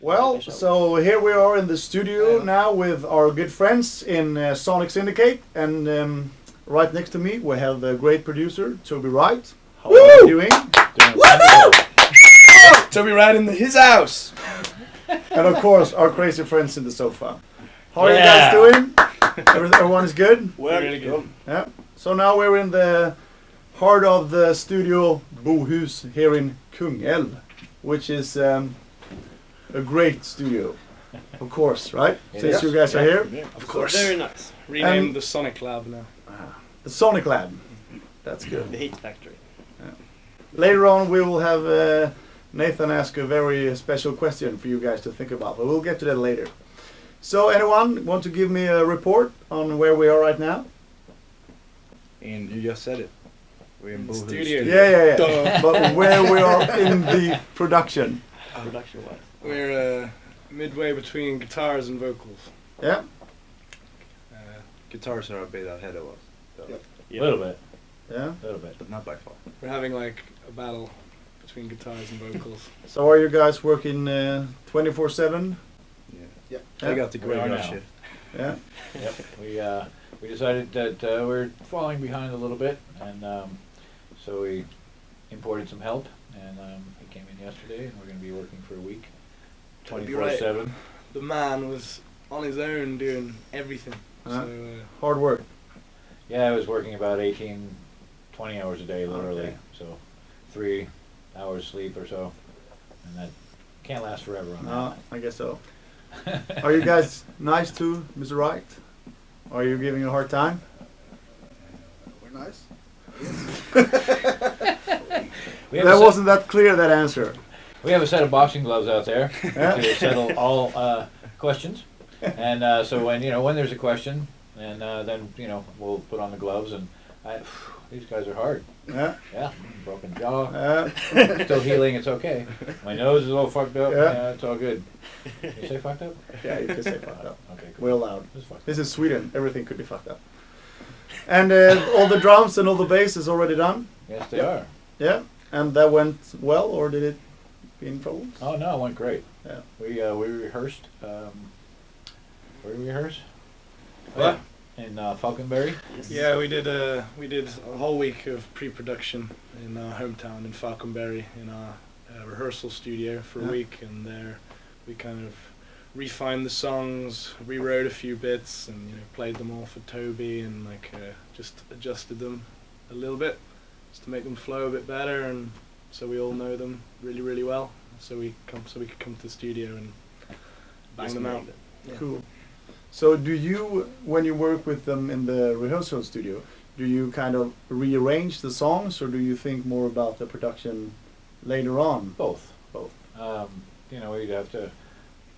Well, so here we are in the studio now with our good friends in Sonic Syndicate, and right next to me we have the great producer Toby Wright. How are you doing? Toby Wright in his house. And of course our crazy friends in the sofa. How are you guys doing? Everyone is good? We're really good. Yeah. So now we're in the heart of the studio Bohus here in Kungälv, which is a great studio, of course, right? Since you guys are here. Of course. Very nice. Renamed the Sonic Lab now. The Sonic Lab. That's good. The Heat Factory. Yeah. Later on we will have Nathan ask a very special question for you guys to think about, but we'll get to that later. So anyone want to give me a report on where we are right now? And you just said it. We're in Bohus. Studio. Yeah. But where we are in the production. Production-wise. We're midway between guitars and vocals. Yeah. Guitars are a bit ahead of us. So. Yeah. A little bit. Yeah. A little bit. But not by far. We're having like a battle between guitars and vocals. So are you guys working 24/7? Yeah. Yeah. I got the We are graveyard now. shift. Yeah. Yep. We decided that we're falling behind a little bit, and so we imported some help, and he came in yesterday, and we're going to be working for a week, Toby Wright. 24/7. The man was on his own doing everything. So Hard work. Yeah, I was working about 18, 20 hours a day, literally. Okay. So 3 hours sleep or so, and that can't last forever on No, I guess so. Are you guys nice to Mr. Wright? Are you giving a hard time? We're nice. We have, That wasn't that clear, that answer. we have a set of boxing gloves out there Yeah. to settle all questions, and so when there's a question, and then we'll put on the gloves, and these guys are hard. Yeah. Yeah, broken jaw. Yeah. Still healing, it's okay. My nose is a little fucked up. Yeah. Yeah, it's all good. You say fucked up? Yeah, you can say fucked up. Okay, cool. We're allowed. It's fucked This is Sweden. Everything could be fucked up. And all the drums and all the bass is already done. Yes, they are. Yeah. And that went well, or did it been problems? Oh no, it went great. Yeah. We rehearsed. Where did we rehearse? What? In Falconberry. yeah, we did a whole week of pre-production in our hometown in Falconberry in our rehearsal studio for a Yeah. week, and there we kind of refined the songs, rewrote a few bits, and played them all for Toby, and just adjusted them a little bit just to make them flow a bit better, and so we all know them really, really well. So we could come to the studio and bang them out. Yeah. Cool. So do you, when you work with them in the rehearsal studio, do you kind of rearrange the songs, or do you think more about the production later on? Both. Both. We'd have to.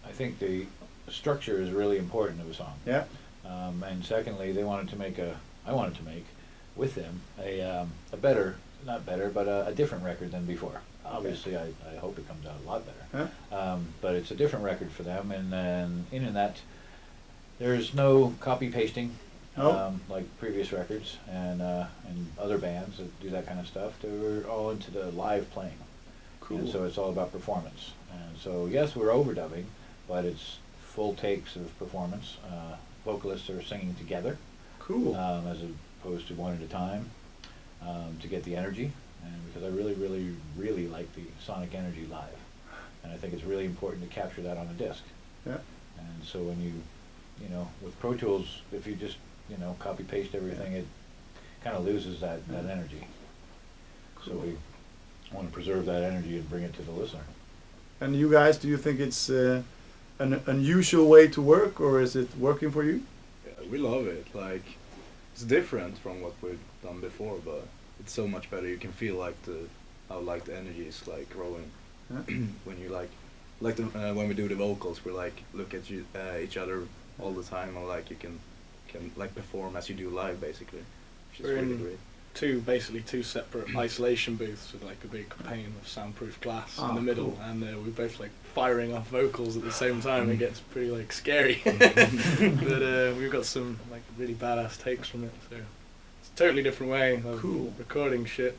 I think the structure is really important of a song. Yeah. And secondly, I wanted to make with them a better, not better, but a different record than before. Obviously, I hope it comes out a lot better. Yeah. But it's a different record for them, and then in that, there's no copy pasting like previous records and other bands that do that kind of stuff. They're all into the live playing. Cool. And so it's all about performance. And so yes, we're overdubbing, but it's full takes of performance. Vocalists are singing together, Cool. as opposed to one at a time, to get the energy. And because I really, really, really like the sonic energy live, and I think it's really important to capture that on a disc. Yeah. And so when you with Pro Tools, if you just copy paste everything, it kind of loses that energy. So we want to preserve that energy and bring it to the listener. And you guys, do you think it's an unusual way to work, or is it working for you? Yeah, we love it. Like, it's different from what we've done before, but it's so much better. You can feel how the energy is growing. Yeah. When you when we do the vocals, we look at each other all the time, and you can perform as you do live, basically, which is We're really in great. basically two separate isolation booths with a big pane of soundproof glass in the middle, cool. and we're both firing off vocals at the same time. It gets pretty scary, but we've got some really badass takes from it. So it's a totally different way of Cool. recording shit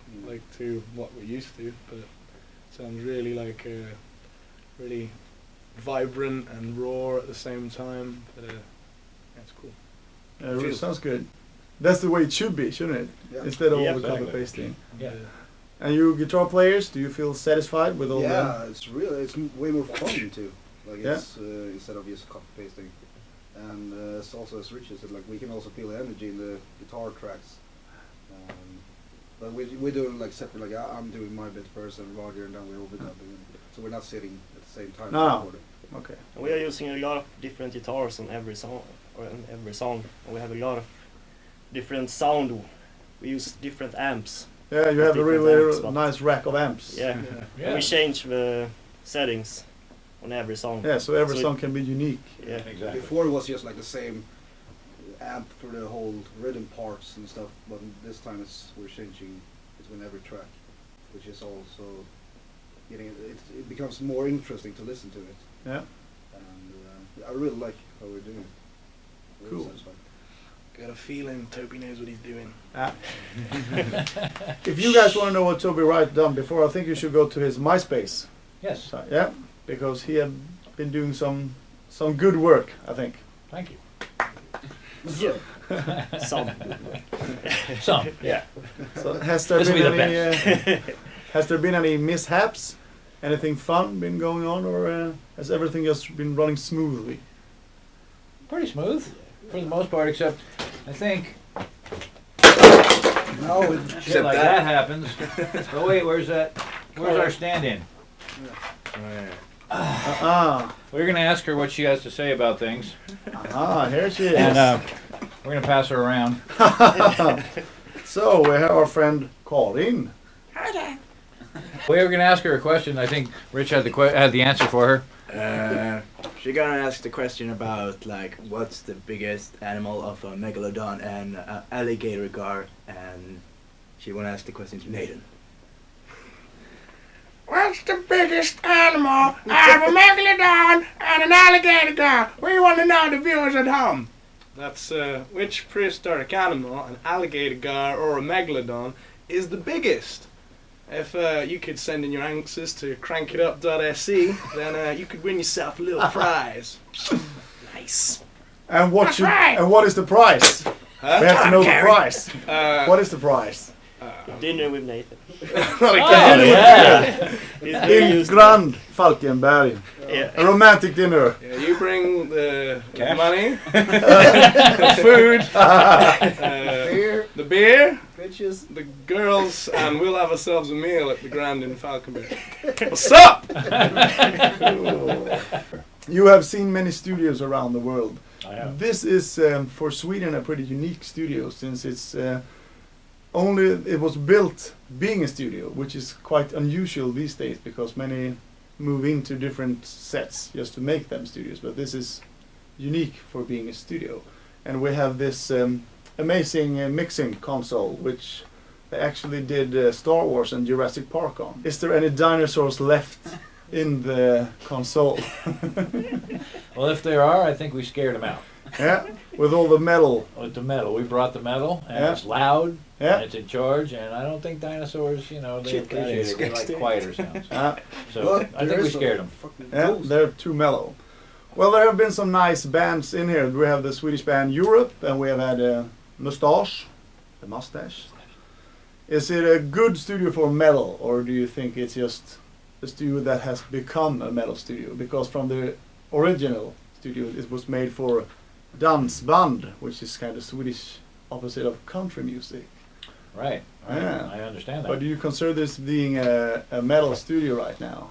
to what we're used to, but it sounds really really vibrant and raw at the same time. But that's cool. It Feels- sounds good. That's the way it should be, shouldn't it? Yeah. Instead of Yeah, all the copy exactly. pasting. Yeah. And you guitar players, do you feel satisfied with all Yeah, it's way more fun too. Like Yeah. it's instead of just copy pasting, and it's also as Richard said, like we can also feel the energy in the guitar tracks. But we're doing like separate. Like I'm doing my bit first, and Roger, and then we're overdubbing. So we're not sitting at the same time. No. recording. Okay. And we are using a lot of different guitars on every song, and we have a lot of different sound. We use different amps. Yeah, you have a Different really amps, but- nice rack of amps. Yeah. Yeah. And we change the settings on every song. Yeah, so every So song can be unique. Yeah. Exactly. Before it was just like the same amp for the whole rhythm parts and stuff, but this time we're changing between every track, which is also getting it becomes more interesting to listen to it. Yeah. And I really like how we're doing it. Really Cool. satisfied. Got a feeling Toby knows what he's doing. If you guys want to know what Toby Wright done before, I think you should go to his MySpace. Yes, So, yeah, because he had been doing some good work, I think. thank you. Some. Some, yeah. So has there This will been be the any has there been any mishaps? Anything fun been going on, or has everything just been running smoothly? Pretty smooth, for the most part, except I think No, shit like that happens. Oh wait, where's our stand-in? We're gonna ask her what she has to say about things, Here she is. and we're gonna pass her around. So we have our friend Karin. We were gonna ask her a question. I think Rich had the answer for her. She's gonna ask the question about like what's the biggest animal of a megalodon and alligator gar, and she wanna ask the question to Nathan. What's the biggest animal? I have a megalodon and an alligator gar. We want to know, the viewers at home. That's which prehistoric animal, an alligator gar or a megalodon, is the biggest? If you could send in your answers to CrankItUp.se, then you could win yourself a little prize. Nice. And what That's right. and what is the prize? Huh? We have to know the prize. Uh, What is the prize? Dinner with Nathan. not Oh, again. yeah. He's very In used to Grand Falkenberg. Yeah. A romantic dinner. Yeah, you bring the Cash? money, the food, beer, the beer, bitches. the girls, and we'll have ourselves a meal at the Grand in Falkenberg. What's up? You have seen many studios around the world. I have. This is for Sweden a pretty unique studio, since it's it was built being a studio, which is quite unusual these days because many move into different sets just to make them studios. But this is unique for being a studio, and we have this amazing mixing console, which they actually did Star Wars and Jurassic Park on. Is there any dinosaurs left in the console? Well, if there are, I think we scared them out. Yeah, with all the metal. With the metal, we brought the metal, and Yeah. it's loud, Yeah. and it's in charge, and I don't think dinosaurs, they Shit, that appreciate is it. They like disgusting. quieter sounds. So But I think we scared them. Yeah, they're too mellow. Well, there have been some nice bands in here. We have the Swedish band Europe, and we have had Mustache, the Mustache. Is it a good studio for metal, or do you think it's just a studio that has become a metal studio? Because from the original studio, it was made for dansband, which is kind of Swedish opposite of country music. Right. Yeah. I understand that. But do you consider this being a metal studio right now?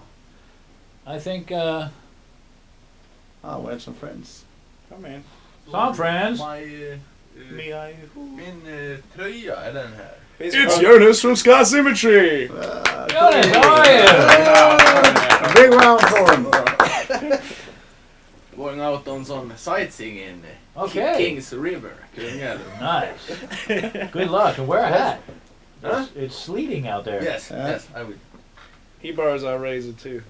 I think We have some friends. Kom in. some friends. Min tröja är den här. It's Jonas from Sky Symmetry. Jonas, how are you? Big round for him. Going out on some sightseeing in Okay. Kings River, Kungälv. Nice. Good luck, and wear a hat. Huh? It's sleeting out there. Yes, Yeah. yes, I will. He borrows our razor too.